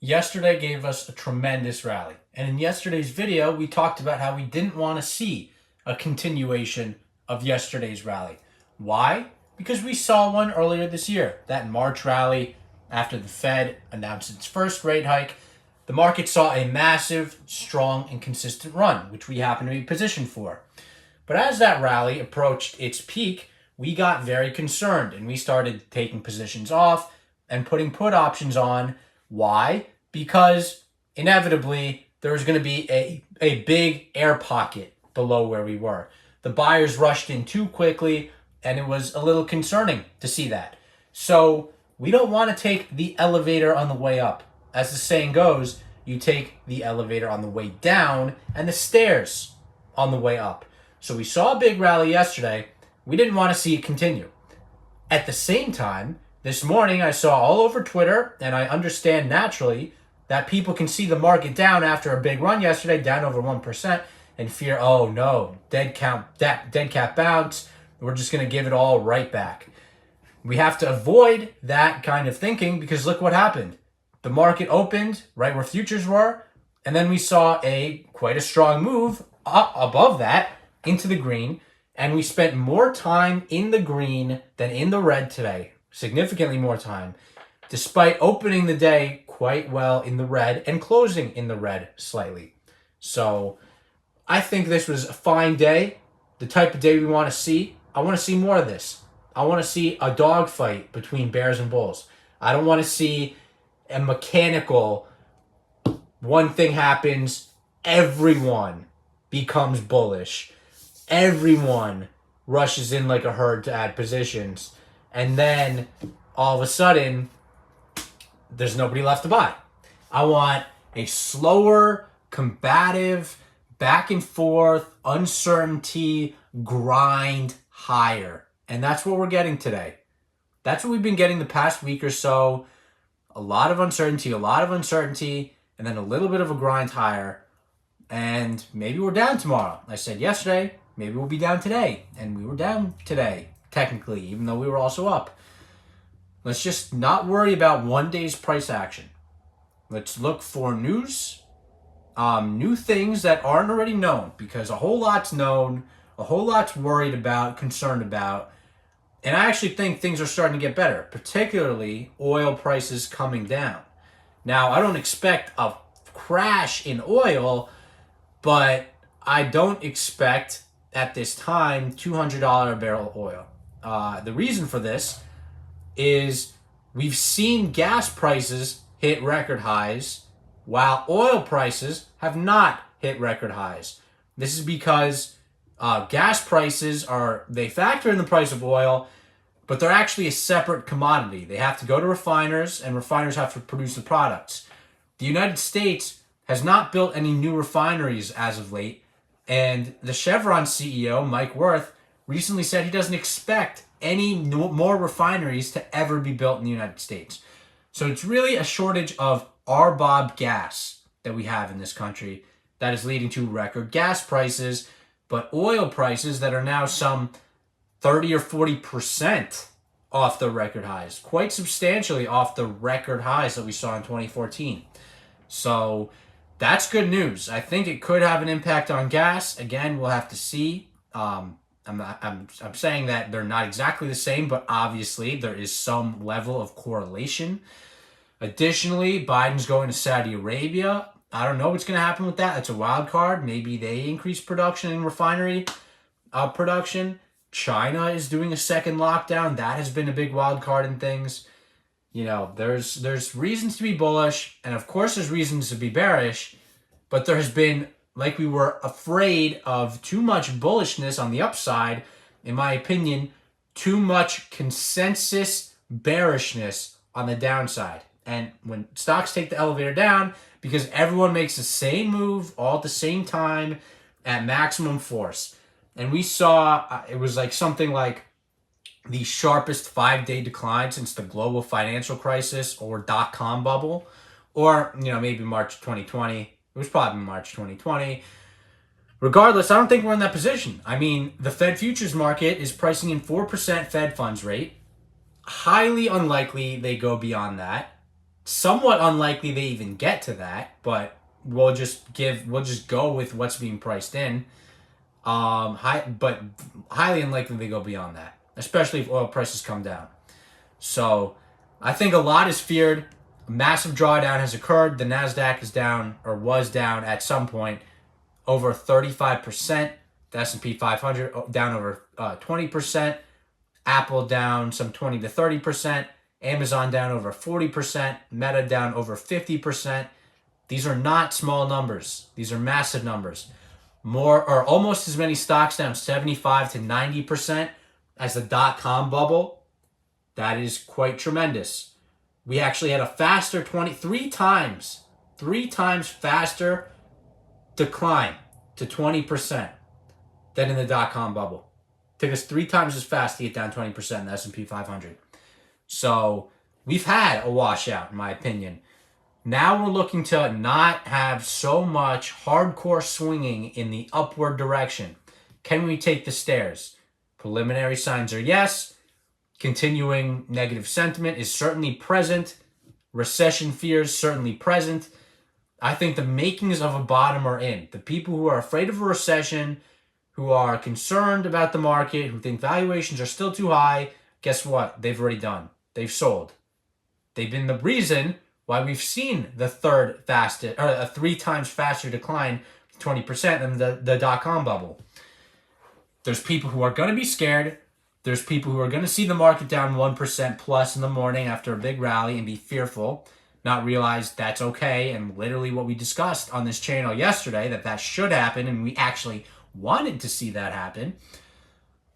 Yesterday gave us a tremendous rally. And in yesterday's video, we talked about how we didn't want to see a continuation of yesterday's rally. Why? Because we saw one earlier this year, that March rally after the Fed announced its first rate hike. The market saw a massive, strong, and consistent run, which we happen to be positioned for. But as that rally approached its peak, we got very concerned and we started taking positions off and putting put options on. Why? Because inevitably there was going to be a big air pocket below where we were. The buyers rushed in too quickly and it was a little concerning to see that. So we don't want to take the elevator on the way up. As the saying goes, you take the elevator on the way down and the stairs on the way up. So we saw a big rally yesterday. We didn't want to see it continue. At the same time, this morning I saw all over Twitter, and I understand naturally that people can see the market down after a big run yesterday, down over 1%, and fear, oh no, dead cat bounce. We're just going to give it all right back. We have to avoid that kind of thinking because look what happened. The market opened right where futures were, and then we saw quite a strong move up above that into the green, and we spent more time in the green than in the red today. Significantly more time, despite opening the day quite well in the red and closing in the red slightly. So I think this was a fine day, the type of day we want to see. I want to see more of this. I want to see a dogfight between bears and bulls. I don't want to see a mechanical, one thing happens, everyone becomes bullish. Everyone rushes in like a herd to add positions. And then all of a sudden, there's nobody left to buy. I want a slower, combative, back and forth, uncertainty, grind higher. And that's what we're getting today. That's what we've been getting the past week or so. A lot of uncertainty, and then a little bit of a grind higher. And maybe we're down tomorrow. I said yesterday, maybe we'll be down today. And we were down today, technically, even though we were also up. Let's just not worry about one day's price action. Let's look for news, new things that aren't already known, because a whole lot's known, a whole lot's worried about, concerned about. And I actually think things are starting to get better, particularly oil prices coming down. Now, I don't expect a crash in oil, but I don't expect at this time $200 a barrel oil. The reason for this is we've seen gas prices hit record highs while oil prices have not hit record highs. This is because gas prices they factor in the price of oil, but they're actually a separate commodity. They have to go to refiners, and refiners have to produce the products. The United States has not built any new refineries as of late, and the Chevron CEO, Mike Wirth, recently said he doesn't expect any more refineries to ever be built in the United States. So it's really a shortage of RBOB gas that we have in this country that is leading to record gas prices, but oil prices that are now some 30 or 40% off the record highs, quite substantially off the record highs that we saw in 2014. So that's good news. I think it could have an impact on gas. Again, we'll have to see. I'm saying that they're not exactly the same, but obviously there is some level of correlation. Additionally, Biden's going to Saudi Arabia. I don't know what's going to happen with that. That's a wild card. Maybe they increase production in refinery production. China is doing a second lockdown. That has been a big wild card in things. You know, there's reasons to be bullish, and of course there's reasons to be bearish, but there has been, like we were afraid of, too much bullishness on the upside. In my opinion, too much consensus bearishness on the downside. And when stocks take the elevator down, because everyone makes the same move all at the same time at maximum force. And we saw, it was like something like the sharpest 5-day decline since the global financial crisis or dot-com bubble, or, maybe March 2020. It was probably March 2020. Regardless, I don't think we're in that position. I mean, the Fed futures market is pricing in 4% Fed funds rate. Highly unlikely they go beyond that. somewhat unlikely they even get to that, but we'll just go with what's being priced in. But highly unlikely they go beyond that, especially if oil prices come down. So I think a lot is feared. A massive drawdown has occurred. The NASDAQ is down, or was down at some point, over 35%. The S&P 500 down over 20%. Apple down some 20 to 30%. Amazon down over 40%. Meta down over 50%. These are not small numbers. These are massive numbers. More or almost as many stocks down 75 to 90% as the dot-com bubble. That is quite tremendous. We actually had a faster three times faster decline to 20% than in the dot-com bubble. It took us 3 times as fast to get down 20% in the S&P 500. So we've had a washout, in my opinion. Now we're looking to not have so much hardcore swinging in the upward direction. Can we take the stairs? Preliminary signs are yes. Continuing negative sentiment is certainly present. Recession fears certainly present. I think the makings of a bottom are in. The people who are afraid of a recession, who are concerned about the market, who think valuations are still too high, guess what? They've already done. They've sold. They've been the reason why we've seen the 3 times faster decline, 20% than the dot-com bubble. There's people who are going to be scared. There's people who are going to see the market down 1% plus in the morning after a big rally and be fearful, not realize that's okay, and literally what we discussed on this channel yesterday, that should happen, and we actually wanted to see that happen.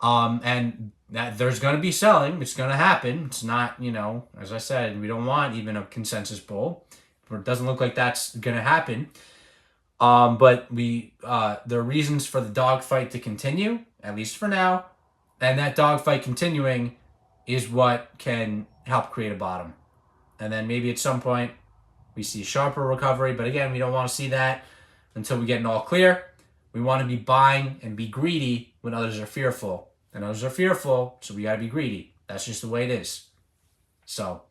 And that there's going to be selling. It's going to happen. It's not, as I said, we don't want even a consensus bull. It doesn't look like that's going to happen. But there are reasons for the dogfight to continue, at least for now. And that dogfight continuing is what can help create a bottom. And then maybe at some point we see a sharper recovery. But again, we don't want to see that until we get an all clear. We want to be buying and be greedy when others are fearful. And others are fearful, so we got to be greedy. That's just the way it is. So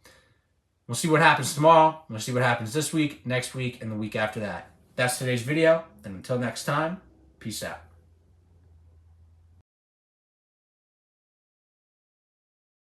we'll see what happens tomorrow. We'll see what happens this week, next week, and the week after that. That's today's video. And until next time, peace out.